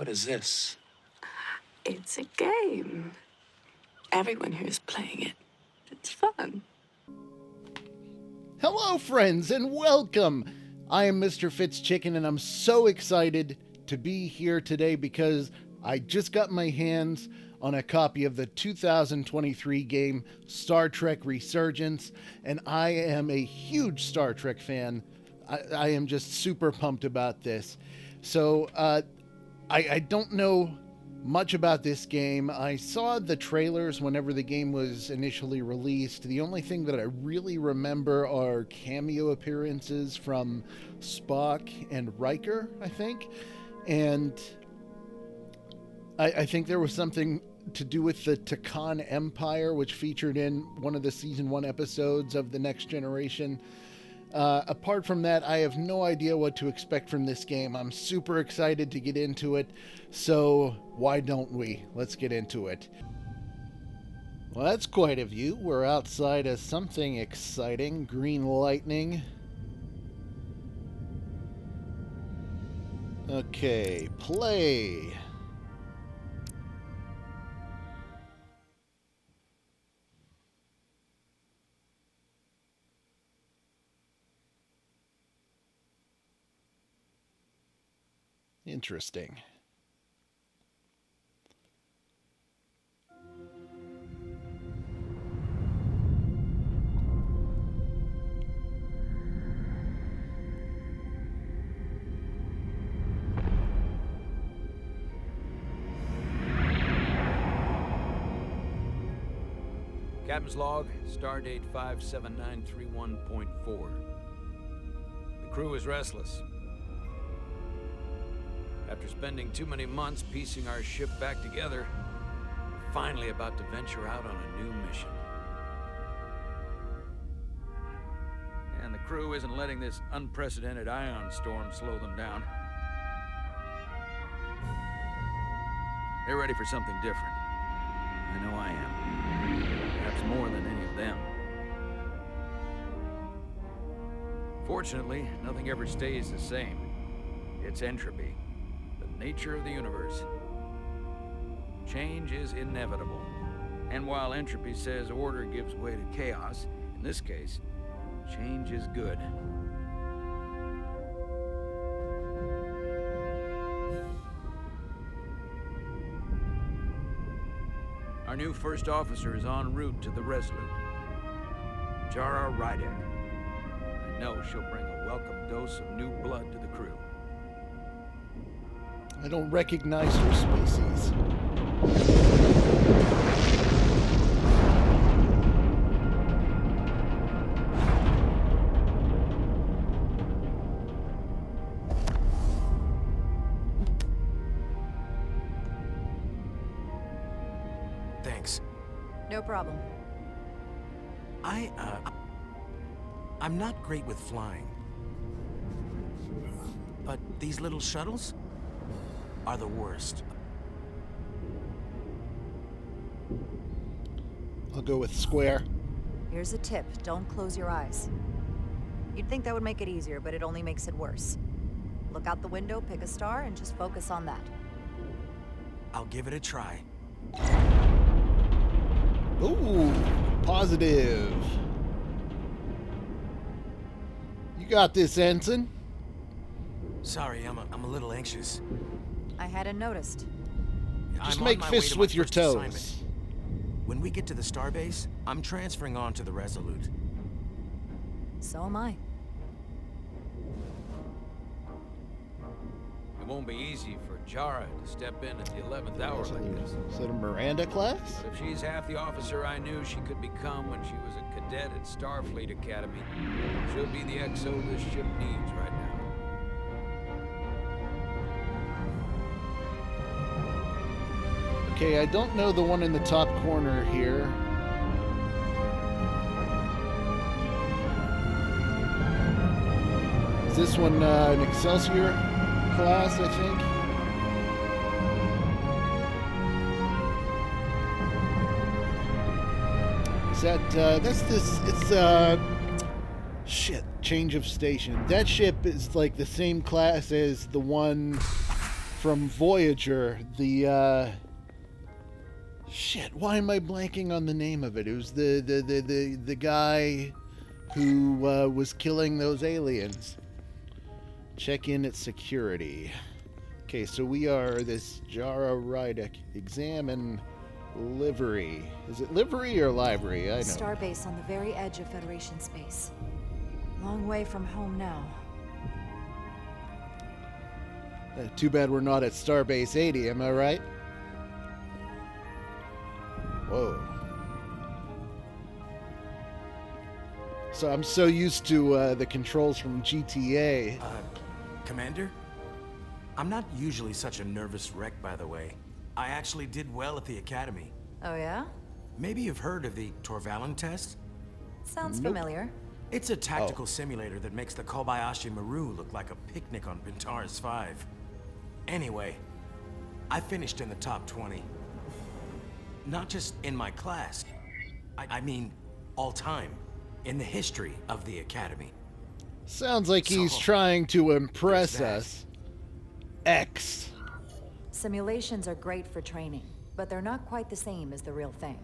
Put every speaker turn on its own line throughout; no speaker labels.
What is this?
It's a game. Everyone here is playing it. It's fun.
Hello, friends, and welcome. I am Mr. Fitzchicken, and I'm so excited to be here today because I just got my hands on a copy of the 2023 game Star Trek Resurgence, and I am a huge Star Trek fan. I am just super pumped about this. So, I don't know much about this game. I saw the trailers whenever the game was initially released. The only thing that I really remember are cameo appearances from Spock and Riker, I think. And I think there was something to do with the Takan Empire, which featured in one of the season 1 episodes of The Next Generation. Apart from that, I have no idea what to expect from this game. I'm super excited to get into it, so why don't we? Let's get into it. Well, that's quite a view. We're outside of something exciting. Green lightning. Okay, play. Interesting.
Captain's log, stardate 57931.4. The crew is restless. After spending too many months piecing our ship back together, we're finally about to venture out on a new mission. And the crew isn't letting this unprecedented ion storm slow them down. They're ready for something different. I know I am. Perhaps more than any of them. Fortunately, nothing ever stays the same. It's entropy. Nature of the universe. Change is inevitable. And while entropy says order gives way to chaos, in this case, change is good. Our new first officer is en route to the Resolute. Jara Rydek. I know she'll bring a welcome dose of new blood to the crew.
I don't recognize your species.
Thanks.
No problem.
I'm not great with flying. But these little shuttles are the worst.
I'll go with square.
Here's a tip. Don't close your eyes. You'd think that would make it easier, but it only makes it worse. Look out the window, pick a star, and just focus on that.
I'll give it a try.
Ooh, positive. You got this, Ensign.
Sorry, I'm a little anxious.
I hadn't noticed.
Just
I'm
make
on my
fists
way to
with
my
your
first
toes.
assignment. When we get to the starbase, I'm transferring on to the Resolute.
So am I.
It won't be easy for Jara to step in at the 11th hour like this.
Is that a Miranda class?
But if she's half the officer I knew she could become when she was a cadet at Starfleet Academy, she'll be the XO this ship needs right now.
Okay, I don't know the one in the top corner here. Is this one an Excelsior class, I think? Is that, shit, change of station. That ship is like the same class as the one from Voyager, the shit, why am I blanking on the name of it? It was the guy who was killing those aliens. Check in at security. Okay, so we are this Jara Rydek. Examine livery. Is it livery or library? I know.
Starbase on the very edge of Federation space. Long way from home now.
Too bad we're not at Starbase 80, am I right? Whoa. So I'm so used to the controls from GTA.
Commander? I'm not usually such a nervous wreck, by the way. I actually did well at the Academy.
Oh yeah?
Maybe you've heard of the Torvalin test?
Sounds
Nope.
familiar.
It's a tactical simulator that makes the Kobayashi Maru look like a picnic on Pintaris 5. Anyway, I finished in the top 20. Not just in my class. I mean, all time. In the history of the Academy.
Sounds like he's
So,
trying to impress
there's
us. X.
Simulations are great for training, but they're not quite the same as the real thing.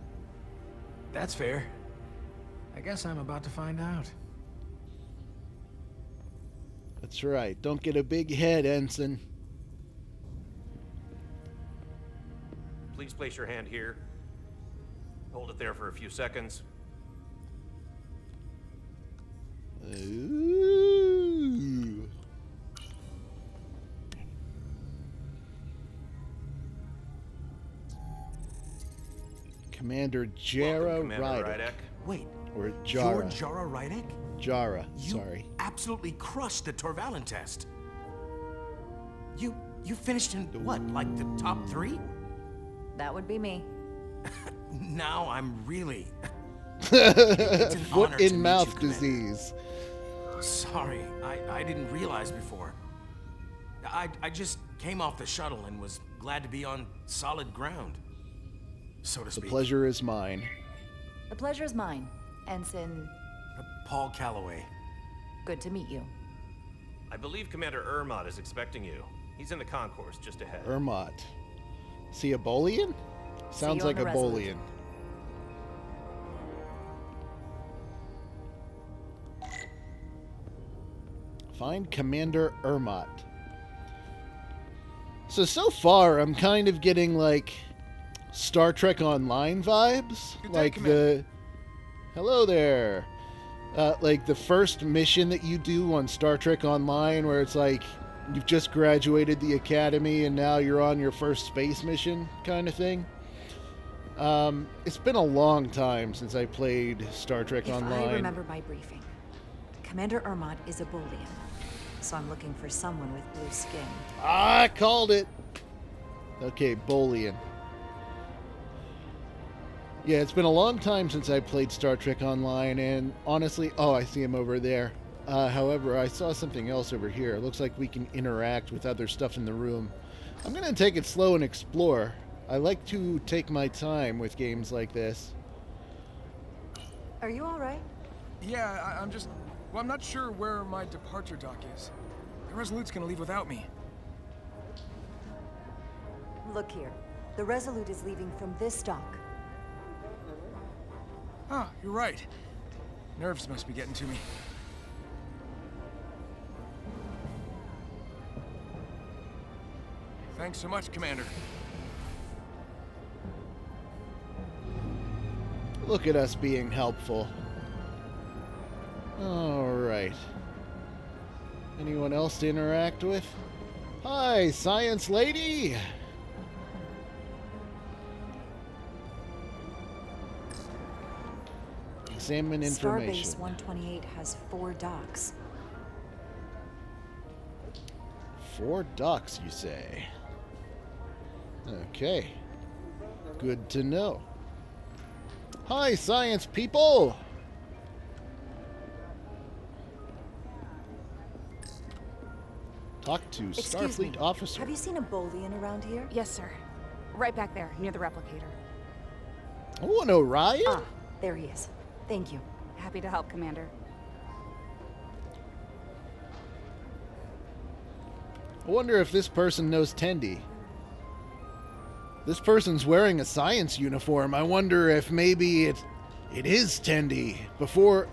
That's fair. I guess I'm about to find out.
That's right. Don't get a big head, Ensign.
Please place your hand here. Hold it there for a few seconds.
Ooh. Commander Jara
Welcome, Commander
Rydek.
Rydek.
Wait,
Or
you're
Jara.
Jara Rydek?
Jara,
You
sorry.
absolutely crushed the Torvalin test. You finished in what, like the top 3?
That would be me.
Now I'm really... It's an honor
Foot
to
in
meet
mouth
you, Commander.
disease.
Sorry, I didn't realize before. I just came off the shuttle and was glad to be on solid ground, so to
The
speak.
pleasure is mine.
The pleasure is mine, Ensign.
Paul Calloway.
Good to meet you.
I believe Commander Ermot is expecting you. He's in the concourse just ahead.
Ermot. See a Bolian? Sounds
you on
like
the
a
Resolute.
Bolian. Find Commander Ermot. So far, I'm kind of getting, like, Star Trek Online vibes.
Good day,
Like
Commander.
Hello there. Like the first mission that you do on Star Trek Online, where it's like, you've just graduated the academy and now you're on your first space mission kind of thing. It's been a long time since I played Star Trek
If
Online.
I remember my briefing, Commander Ermot is a Bolian, so I'm looking for someone with blue skin.
I called it. Okay, Bolian. Yeah, it's been a long time since I played Star Trek Online, and honestly, oh, I see him over there. However, I saw something else over here. It looks like we can interact with other stuff in the room. I'm going to take it slow and explore. I like to take my time with games like this.
Are you all right?
Yeah, I'm just... Well, I'm not sure where my departure dock is. The Resolute's gonna leave without me.
Look here. The Resolute is leaving from this dock.
Ah, you're right. Nerves must be getting to me. Thanks so much, Commander.
Look at us being helpful. Alright. Anyone else to interact with? Hi, science lady! Examine information.
Starbase 128 has 4 docks.
4 docks, you say? Okay. Good to know. Hi, science people! Talk to
Excuse me.
Starfleet officer.
Have you seen a Bolian around here?
Yes, sir. Right back there, near the replicator.
Oh, an Orion?
Ah, there he is. Thank you.
Happy to help, Commander.
I wonder if this person knows Tendi. This person's wearing a science uniform. I wonder if maybe it is Tendi.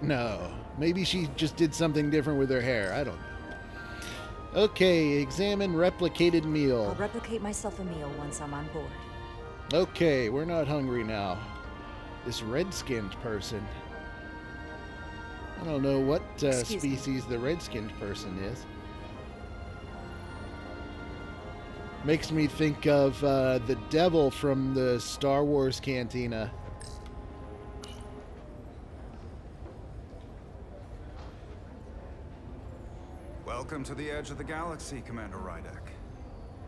No. Maybe she just did something different with her hair. I don't know. Okay, examine replicated meal.
I'll replicate myself a meal once I'm on board.
Okay, we're not hungry now. This red-skinned person. I don't know what species the red-skinned person is. Makes me think of the devil from the Star Wars Cantina.
Welcome to the edge of the galaxy, Commander Rydek.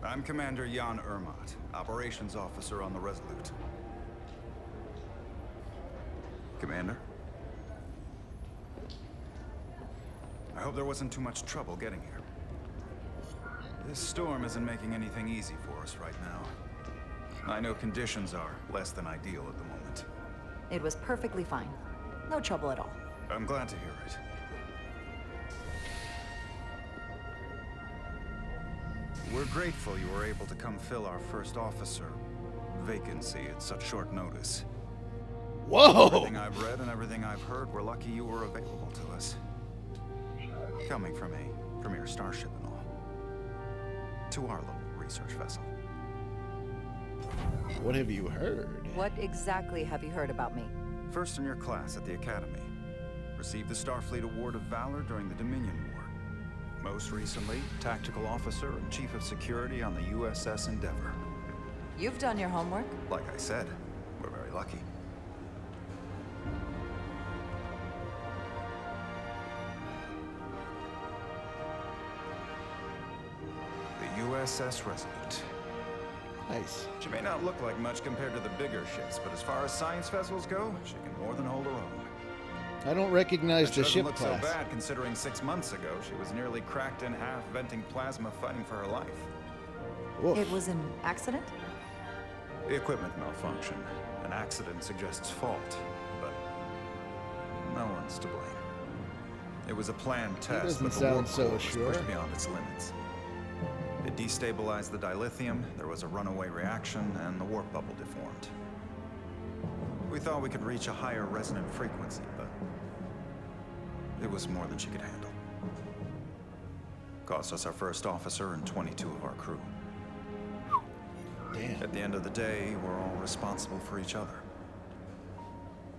I'm Commander Jan Ermot, Operations Officer on the Resolute. Commander? I hope there wasn't too much trouble getting here. This storm isn't making anything easy for us right now. I know conditions are less than ideal at the moment.
It was perfectly fine. No trouble at all.
I'm glad to hear it. We're grateful you were able to come fill our first officer vacancy at such short notice.
Whoa!
Everything I've read and everything I've heard, we're lucky you were available to us. Coming from a premier starship and all. To our little research vessel.
What have you heard?
What exactly have you heard about me?
First in your class at the Academy. Received the Starfleet Award of Valor during the Dominion War. Most recently, Tactical Officer and Chief of Security on the U.S.S. Endeavor.
You've done your homework.
Like I said, we're very lucky. The U.S.S. Resolute.
Nice.
She may not look like much compared to the bigger ships, but as far as science vessels go, she can more than hold her own.
I don't recognize
And
the
she
ship
doesn't look
class.
so bad considering 6 months ago she was nearly cracked in half, venting plasma, fighting for her life.
Oof.
It was an accident?
The equipment malfunction. An accident suggests fault, but no one's to blame. It was a planned test,
doesn't
but the
sound
warp
so
core was
sure.
pushed beyond its limits. It destabilized the dilithium, there was a runaway reaction, and the warp bubble deformed. We thought we could reach a higher resonant frequency, but it was more than she could handle. Cost us our first officer and 22 of our crew.
Damn.
At the end of the day, we're all responsible for each other.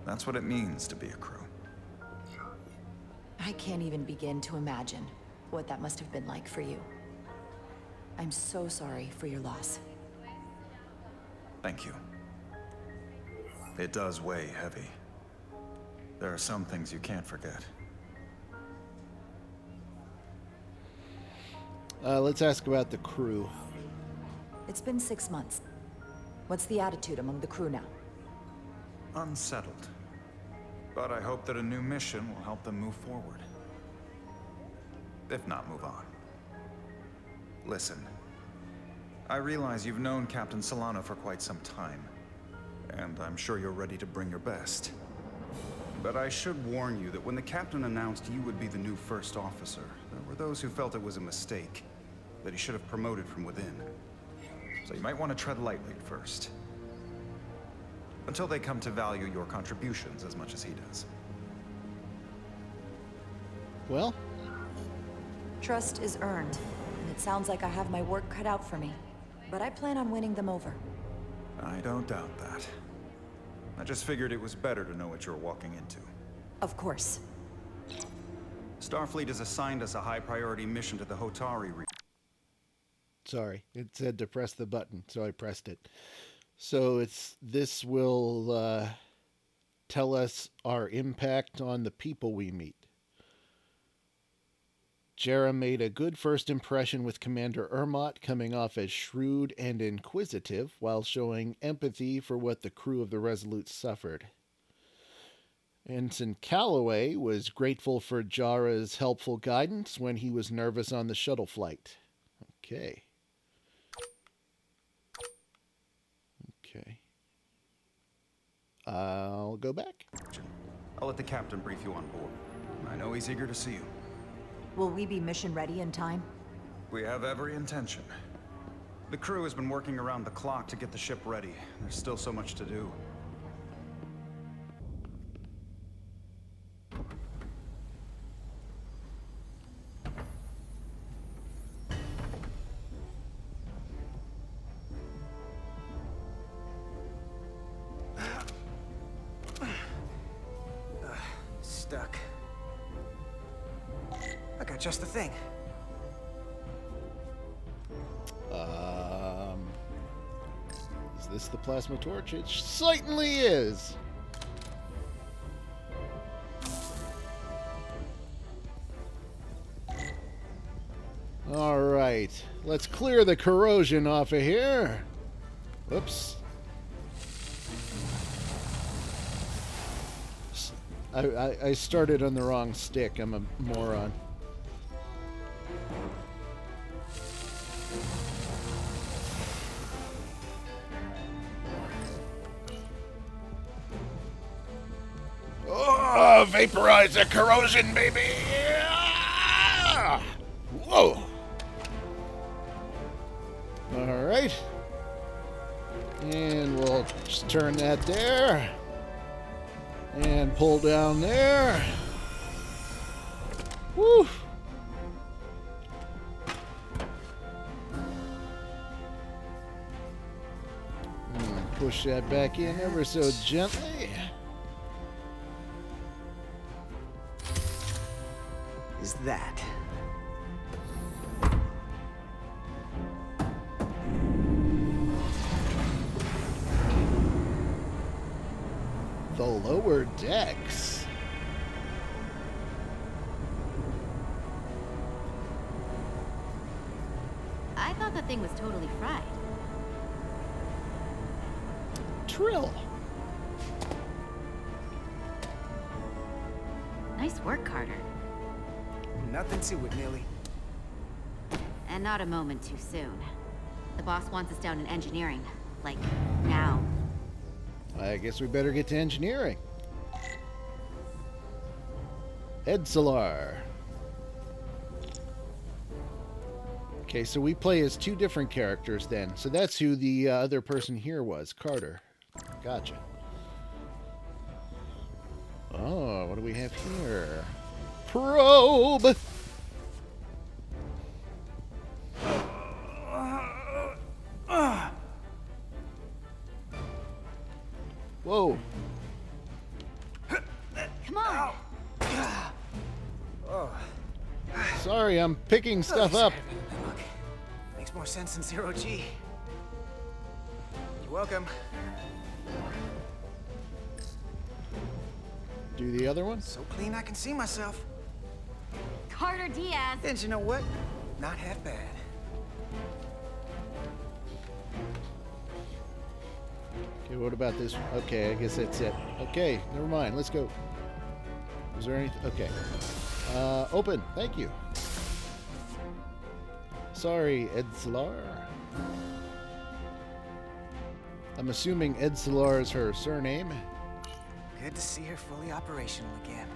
That's what it means to be a crew.
I can't even begin to imagine what that must have been like for you. I'm so sorry for your loss.
Thank you. It does weigh heavy. There are some things you can't forget.
Let's ask about the crew.
It's been 6 months. What's the attitude among the crew now?
Unsettled. But I hope that a new mission will help them move forward. If not, move on. Listen. I realize you've known Captain Solano for quite some time. And I'm sure you're ready to bring your best. But I should warn you that when the captain announced you would be the new first officer, there were those who felt it was a mistake, that he should have promoted from within. So you might want to tread lightly at first. Until they come to value your contributions as much as he does.
Well,
Trust is earned, and it sounds like I have my work cut out for me. But I plan on winning them over.
I don't doubt that. I just figured it was better to know what you're walking into.
Of course.
Starfleet has assigned us a high-priority mission to the Hotari region.
sorry. It said to press the button, so I pressed it. So this will tell us our impact on the people we meet. Jarrah made a good first impression with Commander Ermot, coming off as shrewd and inquisitive while showing empathy for what the crew of the Resolute suffered. Ensign Calloway was grateful for Jarrah's helpful guidance when he was nervous on the shuttle flight. Okay. I'll go back.
I'll let the captain brief you on board. I know he's eager to see you.
Will we be mission ready in time?
We have every intention. The crew has been working around the clock to get the ship ready. There's still so much to do.
Stuck. I got just the thing.
Is this the plasma torch? It certainly is. All right, let's clear the corrosion off of here. Whoops. I started on the wrong stick. I'm a moron. Oh, vaporize the corrosion, baby! Ah! Whoa! All right. And we'll just turn that there. And pull down there. Woo! And push that back in ever so gently.
Is that?
The lower decks.
I thought the thing was totally fried.
Trill.
Nice work, Carter.
Nothing to it, Millie.
And not a moment too soon. The boss wants us down in engineering. Like, now.
I guess we better get to engineering. Edsolar. Okay, so we play as two different characters then. So that's who the other person here was, Carter. Gotcha. Oh, what do we have here? Probe! Whoa.
Come on!
Sorry, I'm picking stuff up.
Look, makes more sense than zero G. You're welcome.
Do the other one?
So clean I can see myself.
Carter Diaz!
And you know what? Not half bad.
Okay, what about this? Okay, I guess that's it. Okay, never mind. Let's go. Is there anything? Okay. Open. Thank you. Sorry, Edsolar. I'm assuming Edsolar is her surname.
Good to see her fully operational again.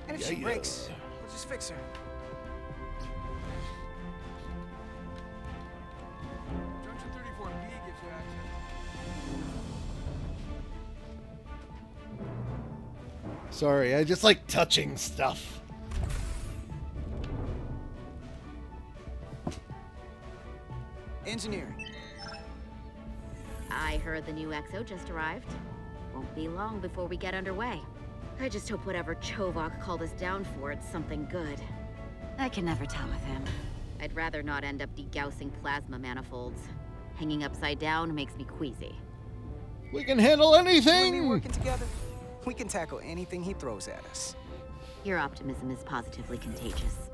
And if
Yeah,
she breaks, we'll just fix her.
Junction 34B gives you access.
Sorry, I just like touching stuff.
Engineering.
I heard the new XO just arrived. Won't be long before we get underway. I just hope whatever Chovok called us down for, it's something good. I can never tell with him. I'd rather not end up degaussing plasma manifolds. Hanging upside down makes me queasy.
We can handle
You and me
anything!
working together, we can tackle anything he throws at us.
Your optimism is positively contagious.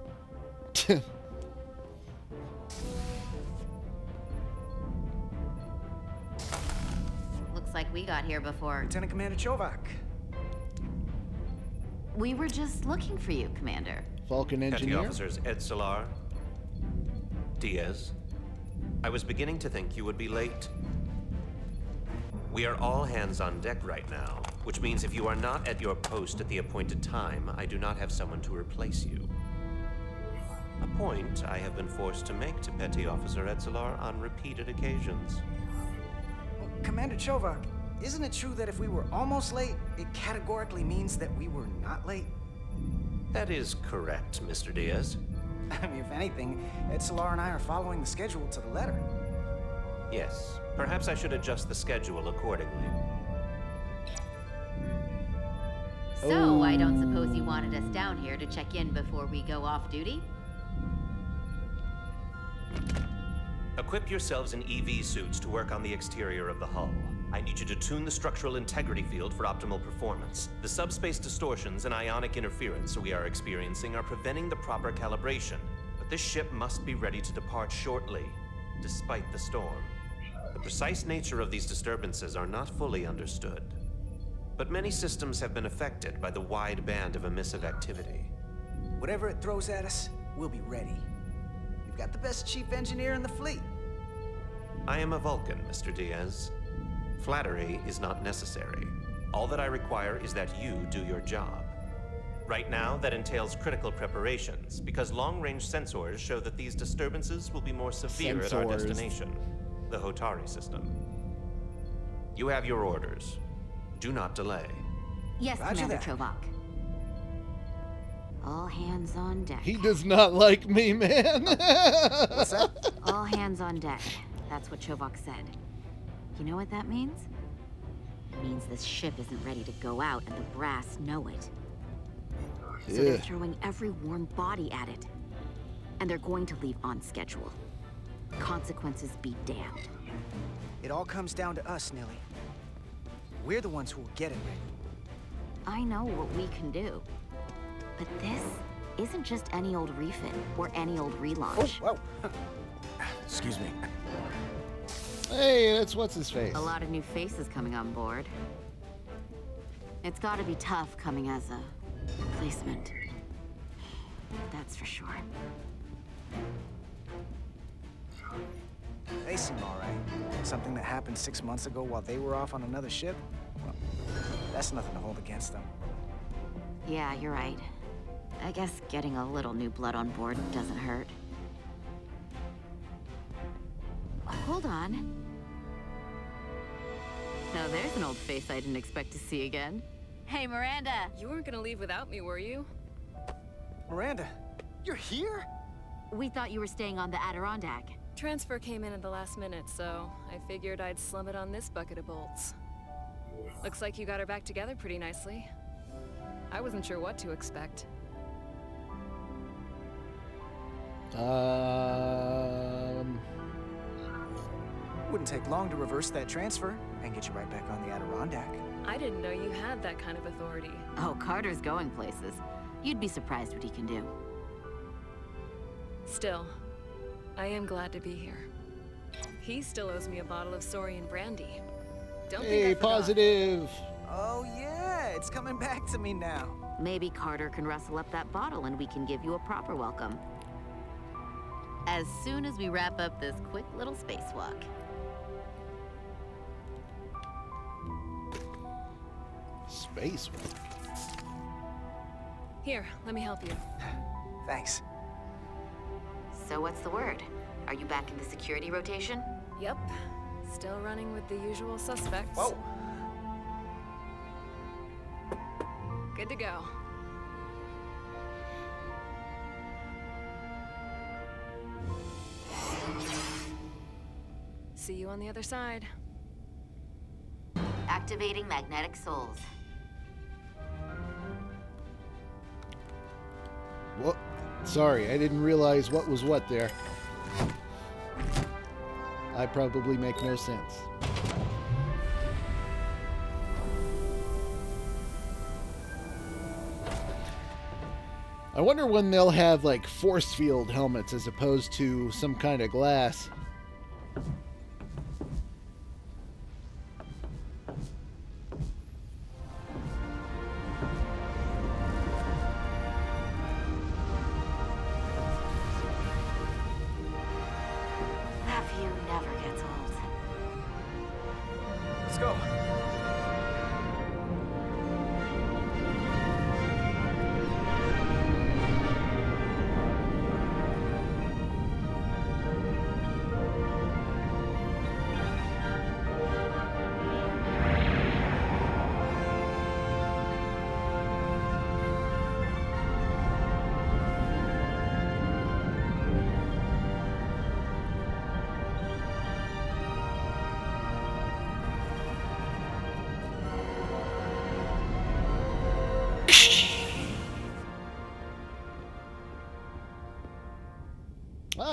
Looks like we got here before.
Lieutenant Commander Chovok.
We were just looking for you, Commander.
Falcon
Petty
engineer.
officers Edsolar, Diaz. I was beginning to think you would be late. We are all hands on deck right now, which means if you are not at your post at the appointed time, I do not have someone to replace you. A point I have been forced to make to Petty Officer Etzelar on repeated occasions.
Well, Commander Chovak, isn't it true that if we were almost late, it categorically means that we were not late?
That is correct, Mr. Diaz.
I mean, if anything, Etzelar and I are following the schedule to the letter.
Yes, perhaps I should adjust the schedule accordingly.
So, I don't suppose you wanted us down here to check in before we go off duty?
Equip yourselves in EV suits to work on the exterior of the hull. I need you to tune the structural integrity field for optimal performance. The subspace distortions and ionic interference we are experiencing are preventing the proper calibration. But this ship must be ready to depart shortly, despite the storm. The precise nature of these disturbances are not fully understood. But many systems have been affected by the wide band of emissive activity.
Whatever it throws at us, we'll be ready. We've got the best chief engineer in the fleet.
I am a Vulcan, Mr. Diaz. Flattery is not necessary. All that I require is that you do your job. Right now, that entails critical preparations, because long-range sensors show that these disturbances will be more severe at our destination, the Hotari system. You have your orders. Do not delay.
Yes,
Roger
Commander
that.
Chovak. All hands on deck.
He does not like me, man.
What's that?
All hands on deck. That's what Chovak said. You know what that means? It means this ship isn't ready to go out, and the brass know it. So they're throwing every warm body at it. And they're going to leave on schedule. Consequences be damned.
It all comes down to us, Nelly. We're the ones who will get it ready.
I know what we can do. But this isn't just any old refit or any old relaunch.
Oh, whoa. Excuse me.
Hey, that's what's his face.
A lot of new faces coming on board. It's gotta be tough coming as a replacement. That's for sure.
They seem all right. Something that happened 6 months ago while they were off on another ship? Well, that's nothing to hold against them.
Yeah, you're right. I guess getting a little new blood on board doesn't hurt. Hold on. Now there's an old face I didn't expect to see again. Hey, Miranda!
You weren't gonna leave without me, were you?
Miranda, you're here?
We thought you were staying on the Adirondack.
Transfer came in at the last minute, so I figured I'd slum it on this bucket of bolts. Looks like you got her back together pretty nicely. I wasn't sure what to expect.
Wouldn't take long to reverse that transfer and get you right back on the Adirondack.
I didn't know you had that kind of authority.
Oh, Carter's going places. You'd be surprised what he can do.
Still, I am glad to be here. He still owes me a bottle of Saurian brandy. Don't think I
Hey,
forgot.
positive.
Oh yeah, it's coming back to me now.
Maybe Carter can rustle up that bottle and we can give you a proper welcome. As soon as we wrap up this quick little spacewalk.
Spacewalk.
Here, let me help you.
Thanks.
So what's the word? Are you back in the security rotation?
Yep. Still running with the usual suspects.
Whoa!
Good to go. See you on the other side.
Activating magnetic souls.
What? Sorry, I didn't realize what was what there. I probably make no sense. I wonder when they'll have, like, force field helmets as opposed to some kind of glass.
That view never gets old.
Let's go.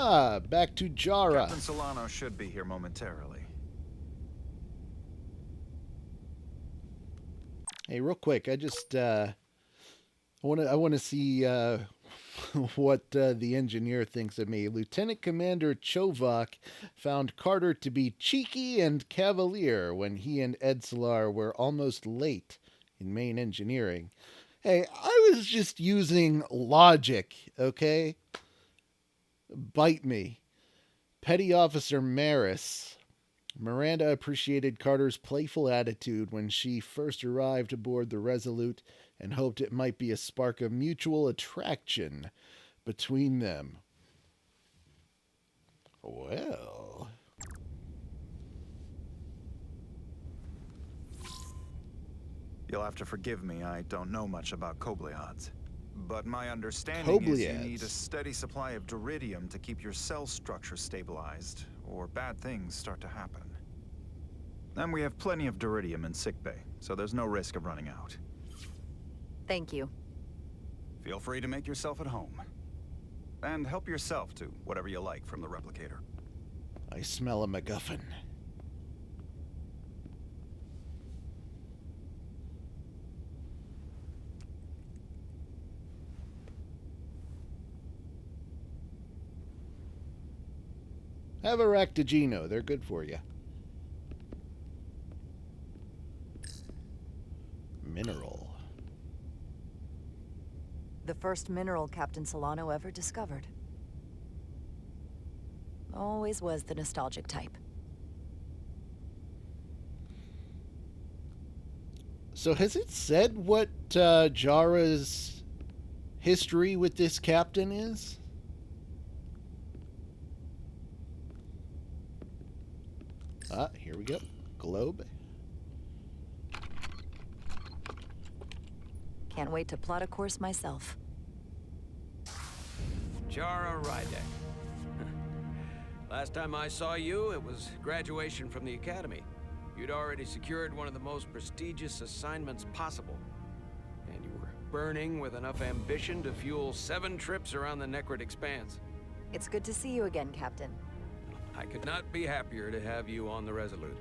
Ah, back to Jara.
Captain Solano should be here momentarily.
Hey, real quick, I just I want to see what the engineer thinks of me. Lieutenant Commander Chovak found Carter to be cheeky and cavalier when he and Edslar were almost late in main engineering. Hey, I was just using logic, okay? Bite me. Petty Officer Maris. Miranda appreciated Carter's playful attitude when she first arrived aboard the Resolute and hoped it might be a spark of mutual attraction between them. Well...
You'll have to forgive me, I don't know much about Kobliads. But my understanding is you need a steady supply of duridium to keep your cell structure stabilized, or bad things start to happen. And we have plenty of duridium in sickbay, so there's no risk of running out.
Thank you.
Feel free to make yourself at home. And help yourself to whatever you like from the replicator.
I smell a MacGuffin. Have a Ractigino. They're good for you. Mineral.
The first mineral Captain Solano ever discovered. Always was the nostalgic type.
So has it said what Jara's history with this captain is? Ah, here we go. Globe.
Can't wait to plot a course myself.
Jara Rydek. Last time I saw you, it was graduation from the academy. You'd already secured one of the most prestigious assignments possible. And you were burning with enough ambition to fuel 7 trips around the Necrid Expanse.
It's good to see you again, Captain.
I could not be happier to have you on the Resolute.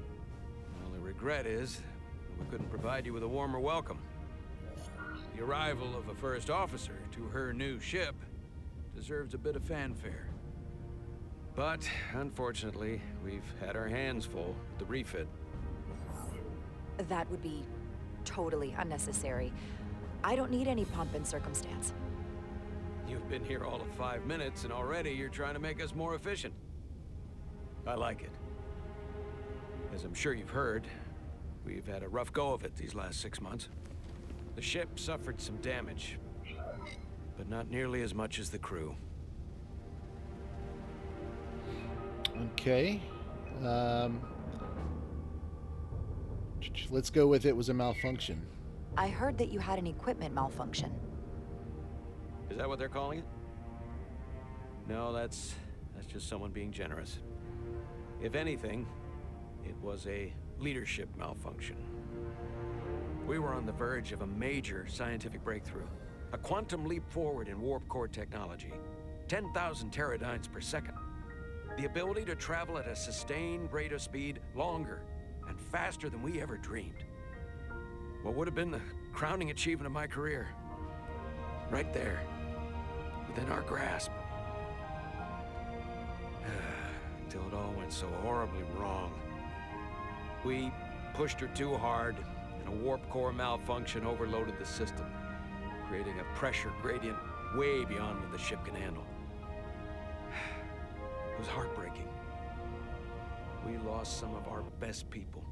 My only regret is that we couldn't provide you with a warmer welcome. The arrival of a first officer to her new ship deserves a bit of fanfare. But, unfortunately, we've had our hands full with the refit.
That would be totally unnecessary. I don't need any pomp and circumstance.
You've been here all of 5 minutes, and already you're trying to make us more efficient. I like it. As I'm sure you've heard, we've had a rough go of it these last 6 months. The ship suffered some damage, but not nearly as much as the crew.
Okay. Let's go with it was a malfunction.
I heard that you had an equipment malfunction.
Is that what they're calling it? No, that's just someone being generous. If anything, it was a leadership malfunction. We were on the verge of a major scientific breakthrough. A quantum leap forward in warp core technology. 10,000 teradynes per second. The ability to travel at a sustained rate of speed longer and faster than we ever dreamed. What would have been the crowning achievement of my career. Right there, within our grasp. Until it all went so horribly wrong. We pushed her too hard, and a warp core malfunction overloaded the system, creating a pressure gradient way beyond what the ship can handle. It was heartbreaking. We lost some of our best people.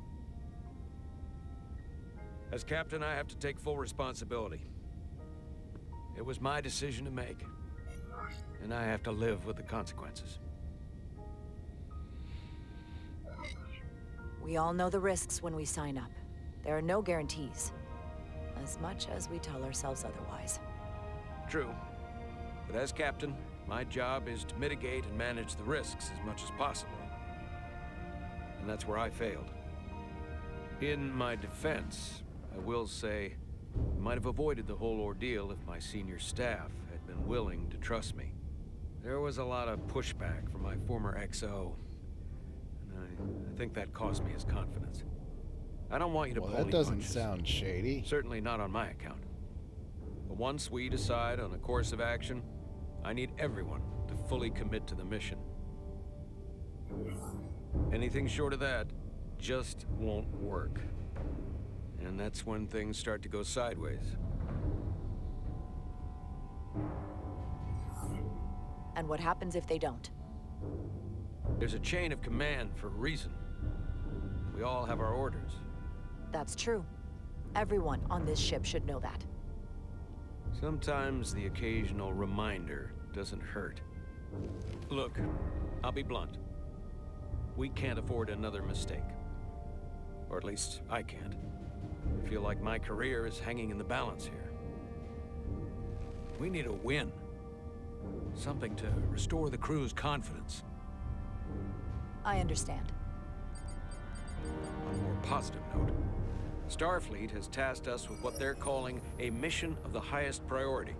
As captain, I have to take full responsibility. It was my decision to make, and I have to live with the consequences.
We all know the risks when we sign up. There are no guarantees, as much as we tell ourselves otherwise.
True. But as captain, my job is to mitigate and manage the risks as much as possible. And that's where I failed. In my defense, I will say, I might have avoided the whole ordeal if my senior staff had been willing to trust me. There was a lot of pushback from my former XO. And I think that cost me his confidence. I don't want you to
Well,
pull
that
any
doesn't
punches.
sound shady.
Certainly not on my account. But once we decide on a course of action, I need everyone to fully commit to the mission. Anything short of that just won't work. And that's when things start to go sideways.
And what happens if they don't?
There's a chain of command for a reason. We all have our orders.
That's true. Everyone on this ship should know that.
Sometimes the occasional reminder doesn't hurt. Look, I'll be blunt. We can't afford another mistake. Or at least, I can't. I feel like my career is hanging in the balance here. We need a win. Something to restore the crew's confidence.
I understand.
On a more positive note, Starfleet has tasked us with what they're calling a mission of the highest priority.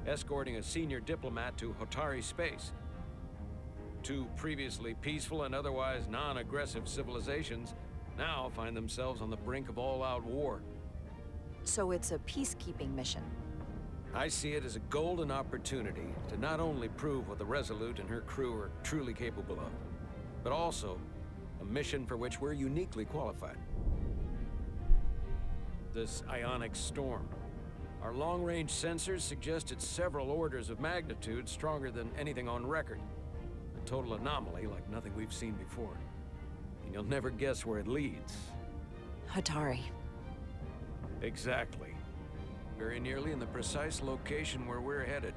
Escorting a senior diplomat to Hotari space. Two previously peaceful and otherwise non-aggressive civilizations now find themselves on the brink of all-out war.
So it's a peacekeeping mission.
I see it as a golden opportunity to not only prove what the Resolute and her crew are truly capable of, but also a mission for which we're uniquely qualified. This ionic storm. Our long-range sensors suggest it's several orders of magnitude stronger than anything on record. A total anomaly like nothing we've seen before. And you'll never guess where it leads.
Hotari.
Exactly. Very nearly in the precise location where we're headed.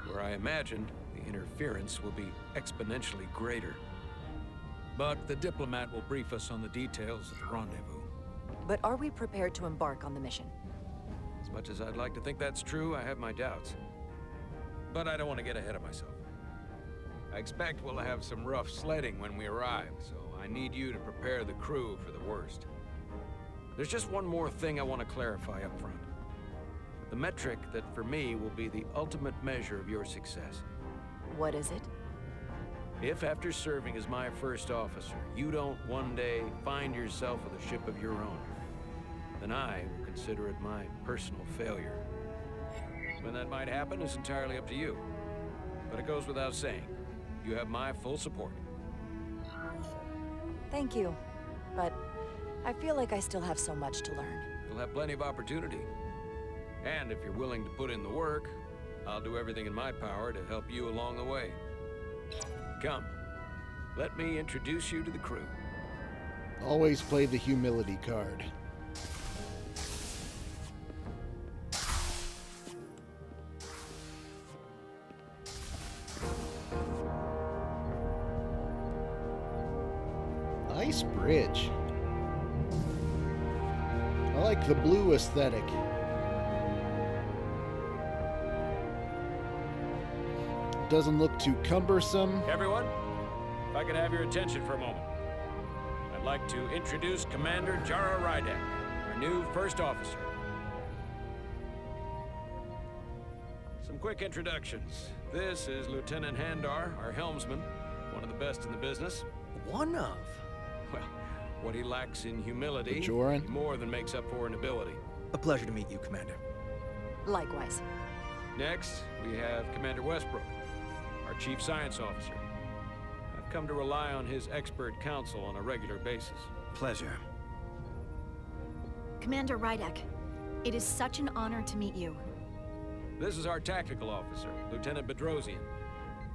Where I imagine the interference will be exponentially greater. But the diplomat will brief us on the details of the rendezvous.
But are we prepared to embark on the mission?
As much as I'd like to think that's true, I have my doubts. But I don't want to get ahead of myself. I expect we'll have some rough sledding when we arrive, so I need you to prepare the crew for the worst. There's just one more thing I want to clarify up front. The metric that for me will be the ultimate measure of your success.
What is it?
If after serving as my first officer, you don't one day find yourself with a ship of your own, then I will consider it my personal failure. When that might happen is entirely up to you. But it goes without saying, you have my full support.
Thank you, but I feel like I still have so much to learn.
You'll have plenty of opportunity. And if you're willing to put in the work, I'll do everything in my power to help you along the way. Come, let me introduce you to the crew.
Always play the humility card. Nice bridge. I like the blue aesthetic. Doesn't look too cumbersome.
Everyone, if I could have your attention for a moment. I'd like to introduce Commander Jara Rydek, our new first officer. Some quick introductions. This is Lieutenant Handar, our helmsman, one of the best in the business.
One of?
Well, what he lacks in humility,
Bajoran?
he more than makes up for in ability.
A pleasure to meet you, Commander.
Likewise.
Next, we have Commander Westbrook, our Chief Science Officer. I've come to rely on his expert counsel on a regular basis.
Pleasure.
Commander Rydek, it is such an honor to meet you.
This is our Tactical Officer, Lieutenant Bedrosian.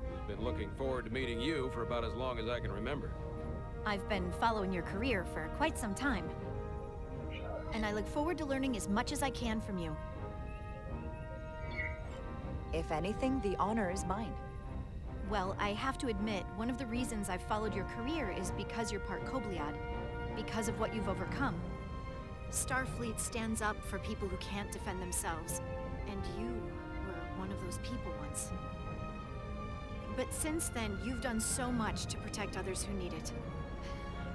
Who's been looking forward to meeting you for about as long as I can remember.
I've been following your career for quite some time. And I look forward to learning as much as I can from you.
If anything, the honor is mine.
Well, I have to admit, one of the reasons I've followed your career is because you're part Kobliad. Because of what you've overcome. Starfleet stands up for people who can't defend themselves. And you were one of those people once. But since then, you've done so much to protect others who need it.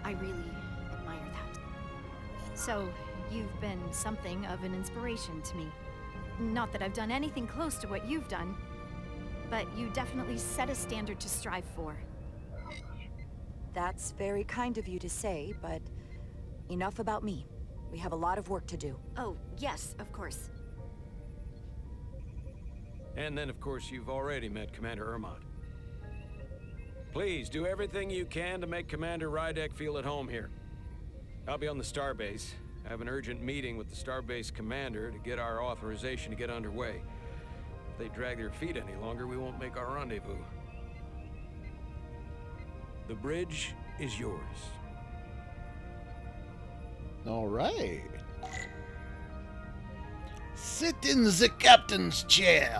I really admire that. So, you've been something of an inspiration to me. Not that I've done anything close to what you've done, but you definitely set a standard to strive for.
That's very kind of you to say, but enough about me. We have a lot of work to do.
Oh, yes, of course.
And then, of course, you've already met Commander Ermont. Please, do everything you can to make Commander Rydek feel at home here. I'll be on the starbase. I have an urgent meeting with the starbase commander to get our authorization to get underway. If they drag their feet any longer, we won't make our rendezvous. The bridge is yours.
All right. Sit in the captain's chair.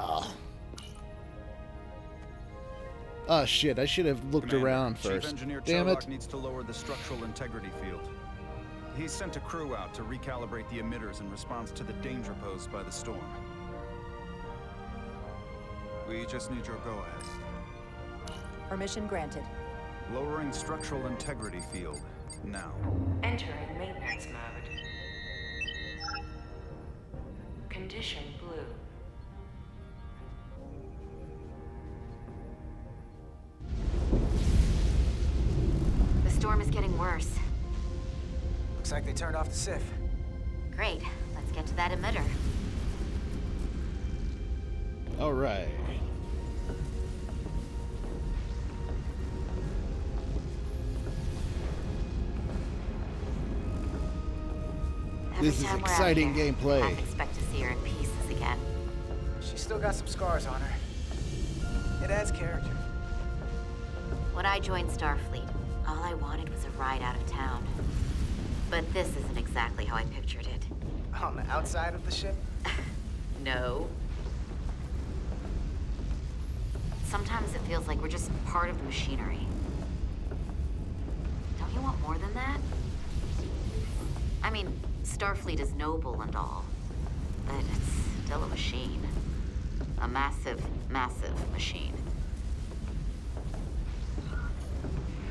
Oh shit, I should have looked
Commander,
around
Chief
first.
Engineer
Damn it.
Chobok needs to lower the structural integrity field. He's sent a crew out to recalibrate the emitters in response to the danger posed by the storm. We just need your go-ahead.
Permission granted.
Lowering structural integrity field, now.
Entering maintenance mode. Condition blue.
The storm is getting worse.
Looks like they turned off the SIF.
Great. Let's get to that emitter.
All right. This is exciting gameplay.
I expect to see her in pieces again.
She's still got some scars on her. It adds character.
When I joined Starfleet, all I wanted was a ride out of town. But this isn't exactly how I pictured it.
On the outside of the ship?
No. Sometimes it feels like we're just part of the machinery. Don't you want more than that? I mean, Starfleet is noble and all, but it's still a machine. A massive, massive machine.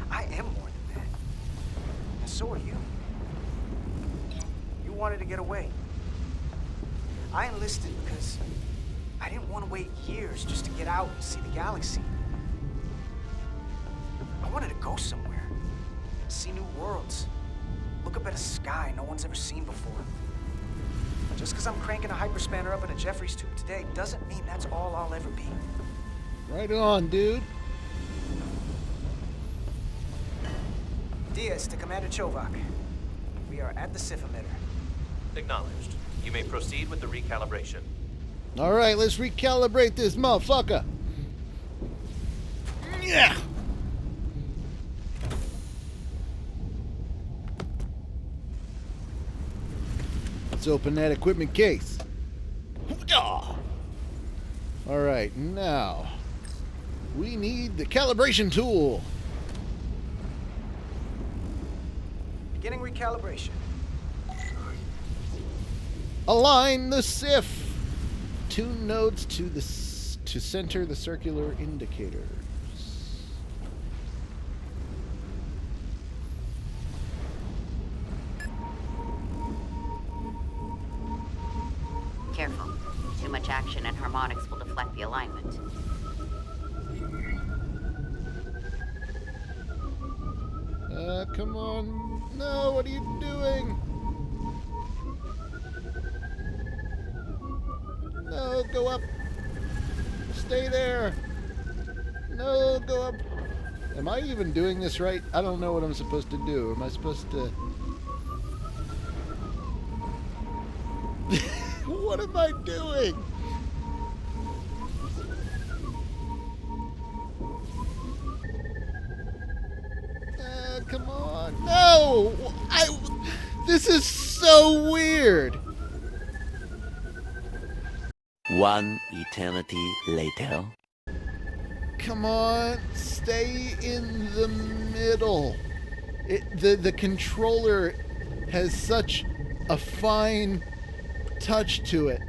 I am more than that. And so are you. You wanted to get away. I enlisted because I didn't want to wait years just to get out and see the galaxy. I wanted to go somewhere, see new worlds, look up at a sky no one's ever seen before. Just because I'm cranking a hyperspanner up in a Jeffries tube today doesn't mean that's all I'll ever be.
Right on, dude.
Diaz to Commander Chobok. We are at the SIF emitter.
Acknowledged. You may proceed with the recalibration.
All right, let's recalibrate this motherfucker. Yeah. Let's open that equipment case. All right, now we need the calibration tool.
Beginning recalibration.
Align the SIF. Tune nodes to center the circular indicators.
Careful. Too much action and harmonics will deflect the alignment.
Come on. No, what are you doing? No, go up. Stay there. No, go up. Am I even doing this right? I don't know what I'm supposed to do. Am I supposed to... What am I doing? Come on. No! This is so weird.
One eternity later.
Come on, stay in the middle. The controller has such a fine touch to it.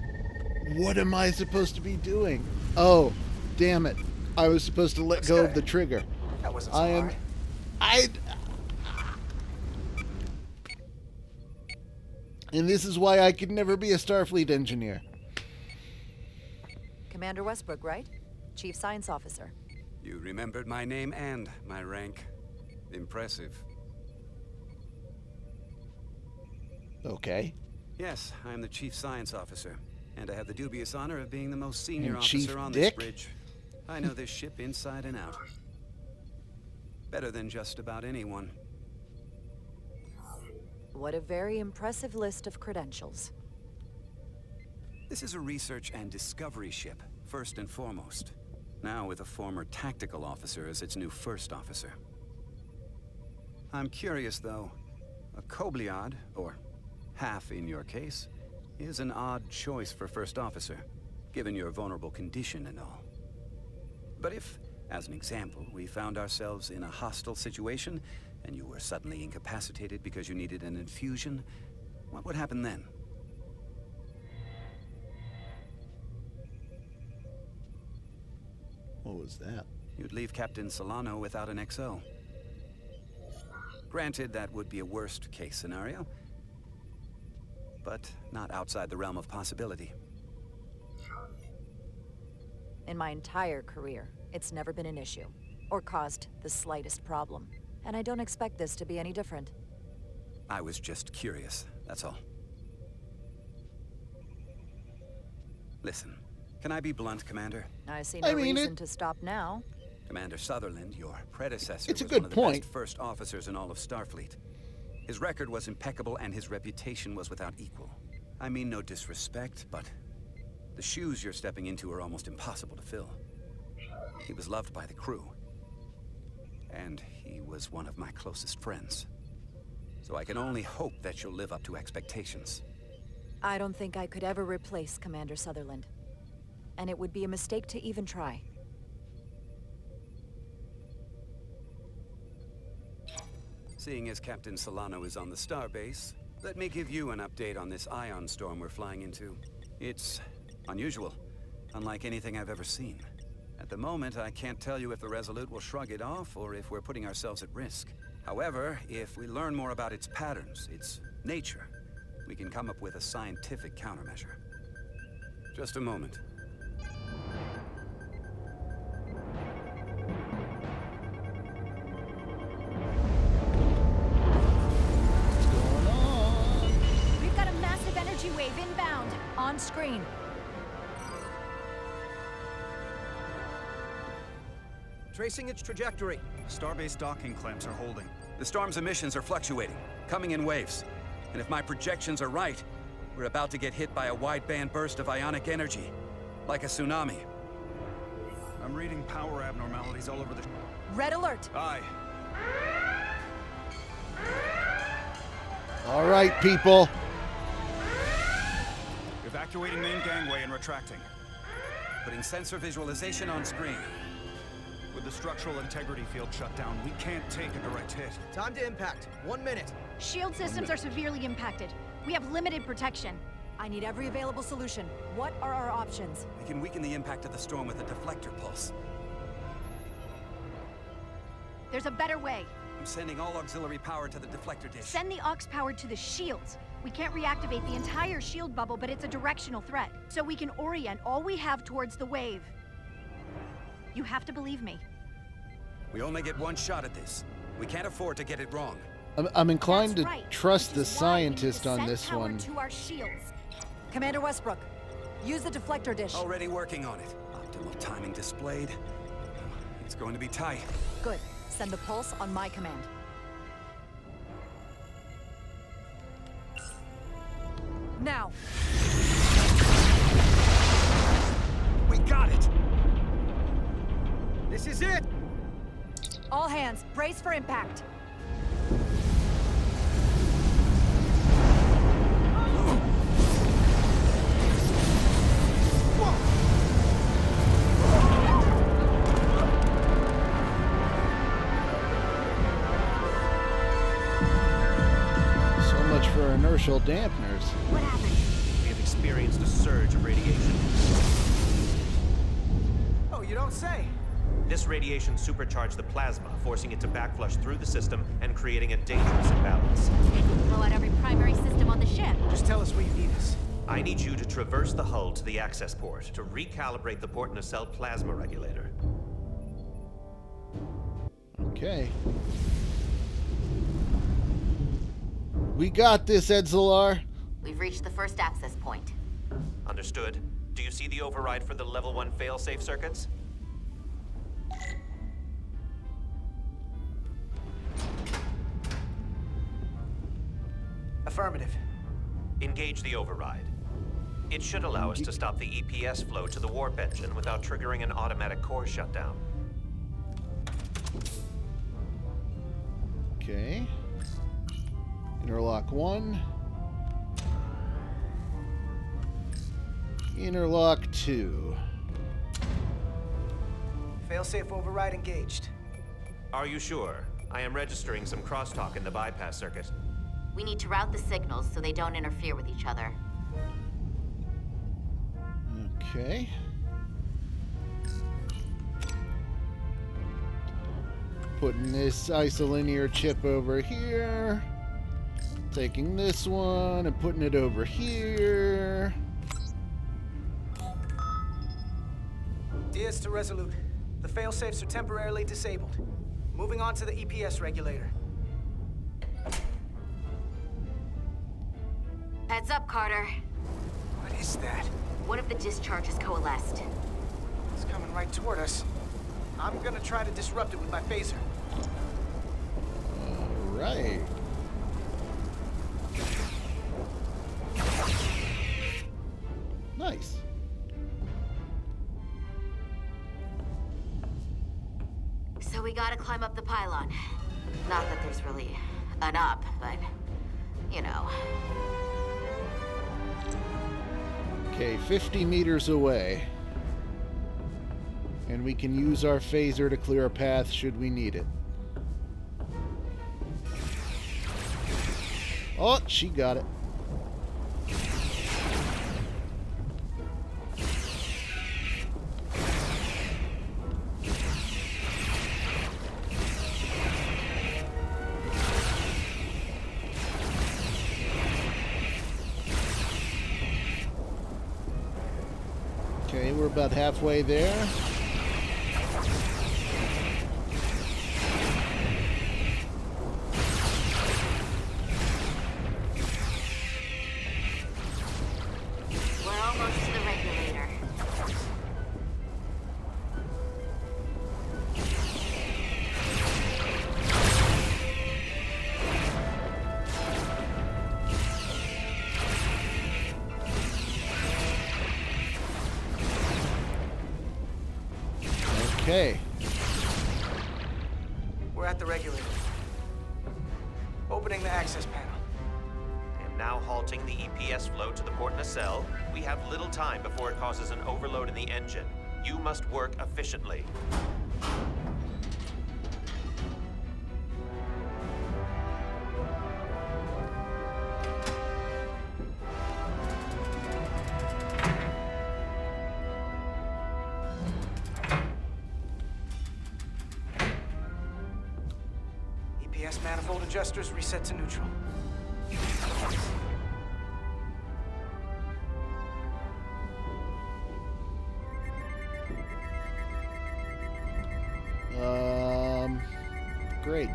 What am I supposed to be doing? Oh, damn it. I was supposed to let go of the trigger.
That wasn't so hard.
And this is why I could never be a Starfleet engineer.
Commander Westbrook, right? Chief Science Officer.
You remembered my name and my rank. Impressive.
Okay.
Yes, I'm the Chief Science Officer, and I have the dubious honor of being the most senior
And Chief
officer on
Dick?
this bridge. I know this ship inside and out. Better than just about anyone.
What a very impressive list of credentials.
This is a research and discovery ship, first and foremost. Now with a former tactical officer as its new first officer. I'm curious, though. A Kobliad, or half in your case, is an odd choice for first officer, given your vulnerable condition and all. But if, as an example, we found ourselves in a hostile situation, and you were suddenly incapacitated because you needed an infusion, what would happen then?
What was that?
You'd leave Captain Solano without an XO. Granted, that would be a worst-case scenario, but not outside the realm of possibility.
In my entire career, it's never been an issue, or caused the slightest problem. And I don't expect this to be any different.
I was just curious, that's all. Listen, can I be blunt, Commander?
I see no reason to stop now.
Commander Sutherland, your predecessor,
It's a
was
good
one of the
point.
best first officers in all of Starfleet. His record was impeccable and his reputation was without equal. I mean no disrespect, but the shoes you're stepping into are almost impossible to fill. He was loved by the crew. And he was one of my closest friends. So I can only hope that you'll live up to expectations.
I don't think I could ever replace Commander Sutherland. And it would be a mistake to even try.
Seeing as Captain Solano is on the starbase, let me give you an update on this ion storm we're flying into. It's unusual, unlike anything I've ever seen. At the moment, I can't tell you if the Resolute will shrug it off or if we're putting ourselves at risk. However, if we learn more about its patterns, its nature, we can come up with a scientific countermeasure. Just a moment.
We've got a massive energy wave inbound.
On screen.
Tracing its trajectory.
Starbase docking clamps are holding. The storm's emissions are fluctuating, coming in waves. And if my projections are right, we're about to get hit by a wide-band burst of ionic energy, like a tsunami.
I'm reading power abnormalities all over the...
Red alert!
Aye.
All right, people.
Evacuating main gangway and retracting.
Putting sensor visualization on screen.
With the structural integrity field shut down, we can't take a direct hit.
Time to impact. 1 minute.
Shield systems are severely impacted. We have limited protection.
I need every available solution. What are our options?
We can weaken the impact of the storm with a deflector pulse.
There's a better way.
I'm sending all auxiliary power to the deflector dish.
Send the aux power to the shields. We can't reactivate the entire shield bubble, but it's a directional threat. So we can orient all we have towards the wave. You have to believe me.
We only get one shot at this. We can't afford to get it wrong.
I'm inclined
That's
to
right,
trust
which
the
is why we need
scientist
to
on
send
this
power
one.
to our shields.
Commander Westbrook, use the deflector dish.
Already working on it. Optimal timing displayed. It's going to be tight.
Good. Send the pulse on my command. Now.
We got it! This is it!
All hands, brace for impact.
So much for inertial dampeners.
What happened?
We have experienced a surge of radiation.
Oh, you don't say.
This radiation supercharged the plasma, forcing it to backflush through the system and creating a dangerous imbalance.
Blow out every primary system on the ship.
Just tell us where you need us.
I need you to traverse the hull to the access port to recalibrate the port nacelle plasma regulator.
Okay. We got this, Edzelar.
We've reached the first access point.
Understood. Do you see the override for the level 1 failsafe circuits?
Affirmative.
Engage the override. It should allow us to stop the EPS flow to the warp engine without triggering an automatic core shutdown.
Okay. Interlock 1. Interlock 2.
Failsafe override engaged.
Are you sure? I am registering some crosstalk in the bypass circuit.
We need to route the signals so they don't interfere with each other.
Okay. Putting this isolinear chip over here. Taking this one and putting it over here.
Diaz to Resolute. The failsafes are temporarily disabled. Moving on to the EPS regulator.
Heads up, Carter.
What is that?
One of the discharges coalesced.
It's coming right toward us. I'm gonna try to disrupt it with my phaser.
All right. Nice.
So we gotta climb up the pylon. Not that there's really an up, but, you know.
Okay, 50 meters away. And we can use our phaser to clear a path should we need it. Oh, she got it. Okay, we're about halfway there.
We're almost to the regulator.
Okay.
We're at the regulator. Opening the access panel.
I am now halting the EPS flow to the port nacelle. We have little time before it causes an overload in the engine. You must work efficiently.
EPS manifold adjusters reset to neutral.
Great.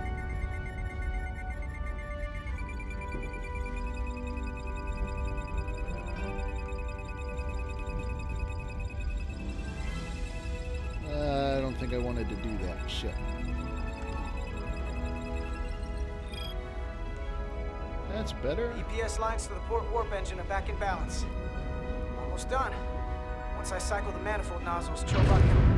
I don't think I wanted to do that. Shit. That's better.
EPS lines to the port warp engine are back in balance. Almost done. Once I cycle the manifold nozzles, choke on him.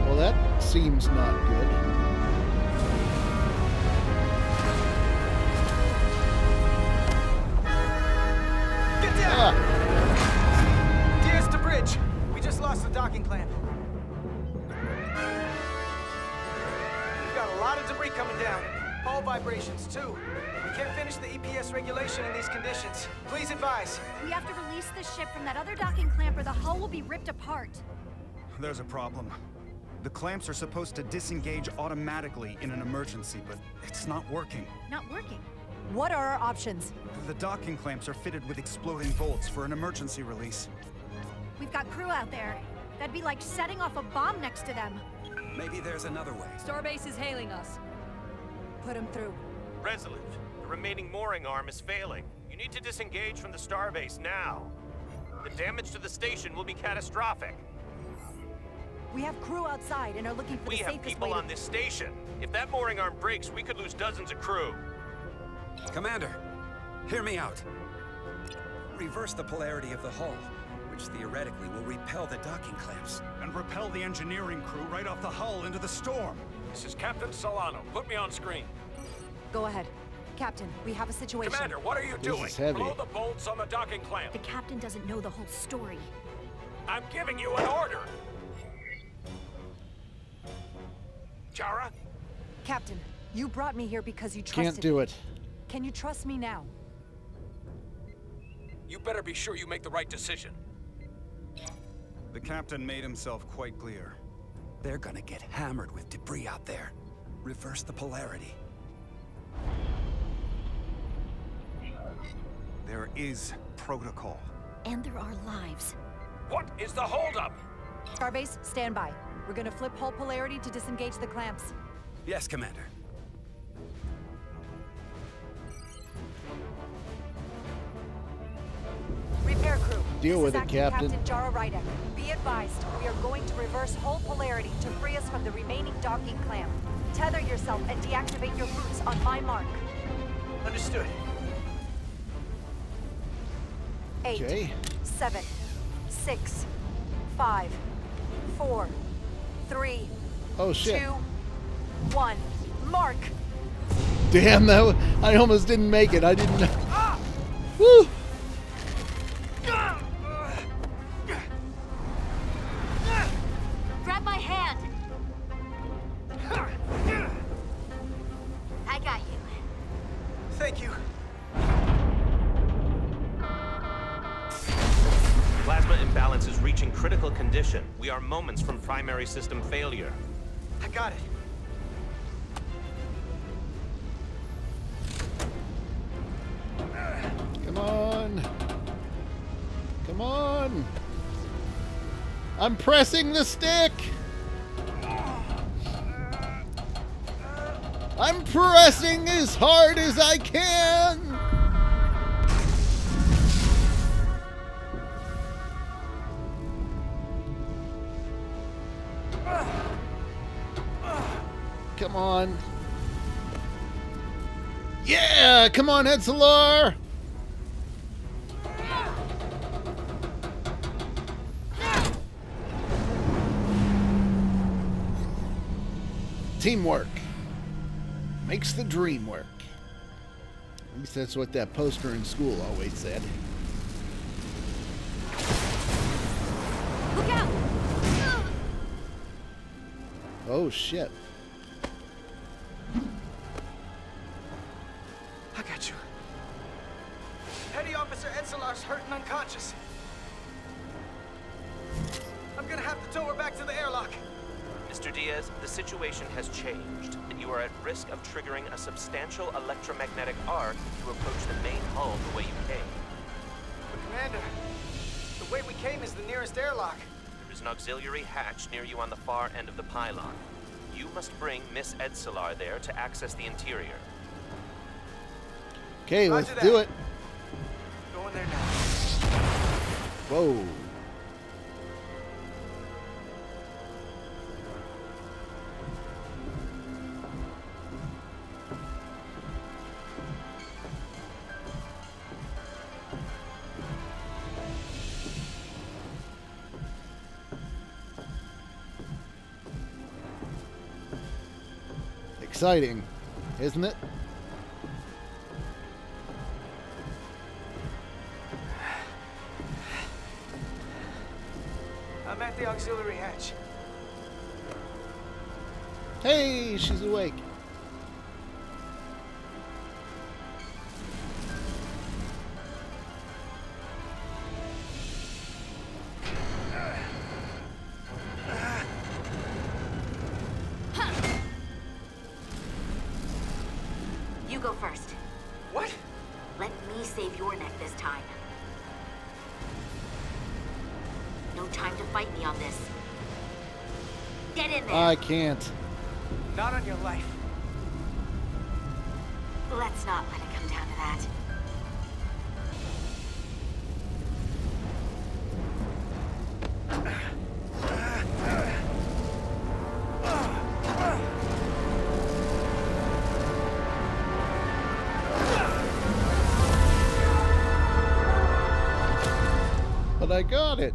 Well, that seems not good.
Get down! Diaz to bridge. We just lost the docking clamp. We've got a lot of vibrations, too. We can't finish the EPS regulation in these conditions. Please advise.
We have to release the ship from that other docking clamp or the hull will be ripped apart.
There's a problem. The clamps are supposed to disengage automatically in an emergency, but it's not working.
Not working.
What are our options?
The docking clamps are fitted with exploding bolts for an emergency release.
We've got crew out there. That'd be like setting off a bomb next to them.
Maybe there's another way.
Starbase is hailing us.
Put him through.
Resolute, the remaining mooring arm is failing. You need to disengage from the starbase now. The damage to the station will be catastrophic.
We have crew outside and are looking for the safest way.
We have people on this station. If that mooring arm breaks, we could lose dozens of crew.
Commander, hear me out. Reverse the polarity of the hull, which theoretically will repel the docking clamps.
And repel the engineering crew right off the hull into the storm.
This is Captain Solano. Put me on screen.
Go ahead. Captain, we have a situation.
Commander, what are you doing?
is heavy.
Blow the bolts on the docking clamp.
The captain doesn't know the whole story.
I'm giving you an order. Chara?
Captain, you brought me here because you trusted
Can't do
me.
it.
Can you trust me now?
You better be sure you make the right decision.
The captain made himself quite clear.
They're gonna get hammered with debris out there. Reverse the polarity.
There is protocol.
And there are lives.
What is the holdup?
Starbase, stand by. We're gonna flip hull polarity to disengage the clamps.
Yes, Commander.
Repair crew.
Deal
This
with
is
it,
Acting
Captain.
Captain Jara Rydek. Be advised, we are going to reverse hull polarity to free us from the remaining docking clamp. Tether yourself and deactivate your boots on my mark.
Understood.
8,
Okay.
7, 6, 5, 4, 3,
Oh, shit.
2, 1. Mark!
Damn, I almost didn't make it. I didn't know. Woo!
Grab my hand! I got you.
Thank you.
Plasma imbalance is reaching critical condition. We are moments from primary system failure.
I got it.
Come on. Come on. I'm pressing the stick. I'm pressing as hard as I can. Come on. Yeah, come on, Edsolar. Teamwork makes the dream work. At least that's what that poster in school always said.
Look out!
Oh, shit.
I got you. Petty Officer Edsolar's hurt and unconscious. I'm gonna have to tow her back to the airlock.
Mr. Diaz, the situation has changed, and you are at risk of triggering a substantial electromagnetic arc to approach the main hull the way you came.
But Commander, the way we came is the nearest airlock.
There is an auxiliary hatch near you on the far end of the pylon. You must bring Miss Edsolar there to access the interior.
Okay, let's
Roger
do
that.
it.
Going there now.
Whoa. Exciting, isn't it?
I'm at the auxiliary hatch.
Hey, she's awake.
break your neck this time. No time to fight me on this. Get in there!
I can't.
Not on your life.
Let's not let it come down to that.
But I got it.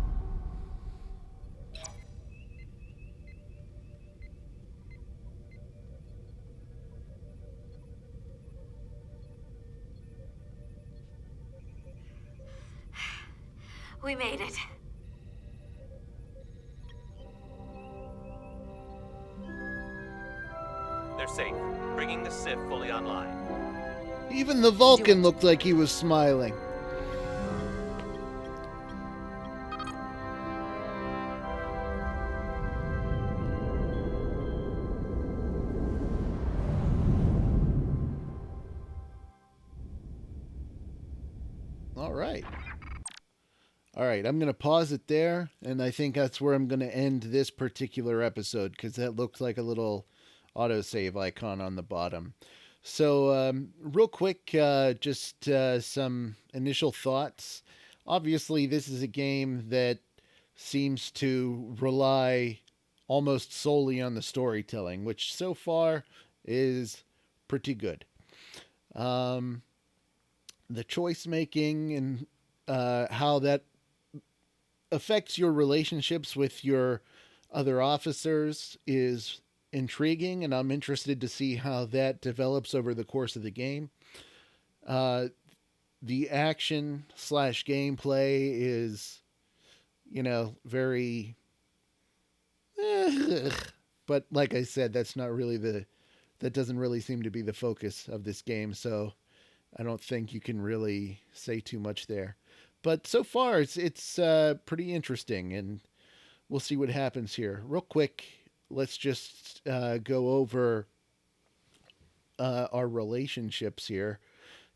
We made it.
They're safe, bringing the Sif fully online.
Even the Vulcan looked like he was smiling. All right, I'm going to pause it there, and I think that's where I'm going to end this particular episode, because that looks like a little autosave icon on the bottom. So, real quick, just some initial thoughts. Obviously, this is a game that seems to rely almost solely on the storytelling, which so far is pretty good. The choice making and how that affects your relationships with your other officers is intriguing, and I'm interested to see how that develops over the course of the game. The action / gameplay is, very but like I said, that doesn't really seem to be the focus of this game, so I don't think you can really say too much there. But so far, it's pretty interesting, and we'll see what happens here. Real quick, let's just go over our relationships here.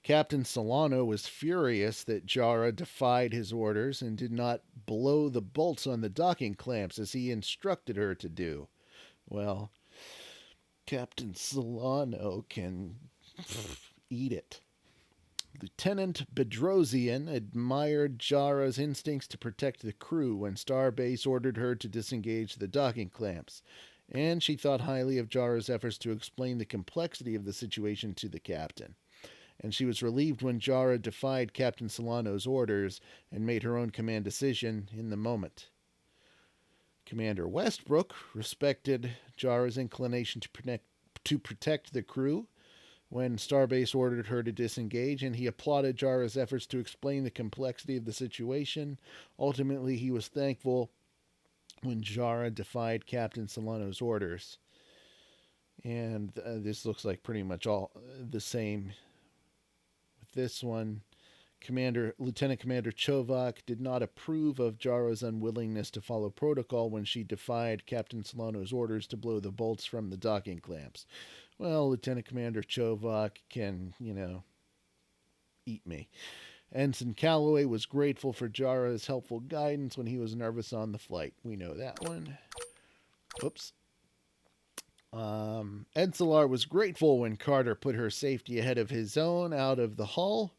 Captain Solano was furious that Jara defied his orders and did not blow the bolts on the docking clamps as he instructed her to do. Well, Captain Solano can eat it. Lieutenant Bedrosian admired Jara's instincts to protect the crew when Starbase ordered her to disengage the docking clamps, and she thought highly of Jara's efforts to explain the complexity of the situation to the captain. And she was relieved when Jara defied Captain Solano's orders and made her own command decision in the moment. Commander Westbrook respected Jara's inclination to protect the crew when Starbase ordered her to disengage, and he applauded Jara's efforts to explain the complexity of the situation. Ultimately, he was thankful when Jara defied Captain Solano's orders. And this looks like pretty much all the same with this one. Lieutenant Commander Chovak did not approve of Jara's unwillingness to follow protocol when she defied Captain Solano's orders to blow the bolts from the docking clamps. Well, Lieutenant Commander Chovak can, eat me. Ensign Calloway was grateful for Jara's helpful guidance when he was nervous on the flight. We know that one. Whoops. Encelar was grateful when Carter put her safety ahead of his own out of the hull.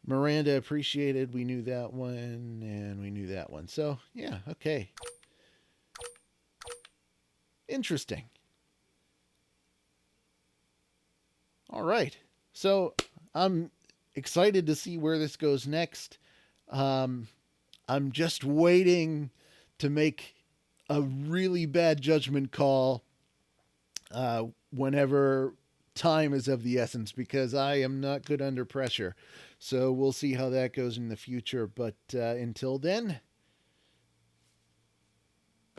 Miranda appreciated. We knew that one, and we knew that one. So, yeah, okay. Interesting. All right. So, I'm excited to see where this goes next. I'm just waiting to make a really bad judgment call whenever time is of the essence, because I am not good under pressure. So we'll see how that goes in the future. But until then,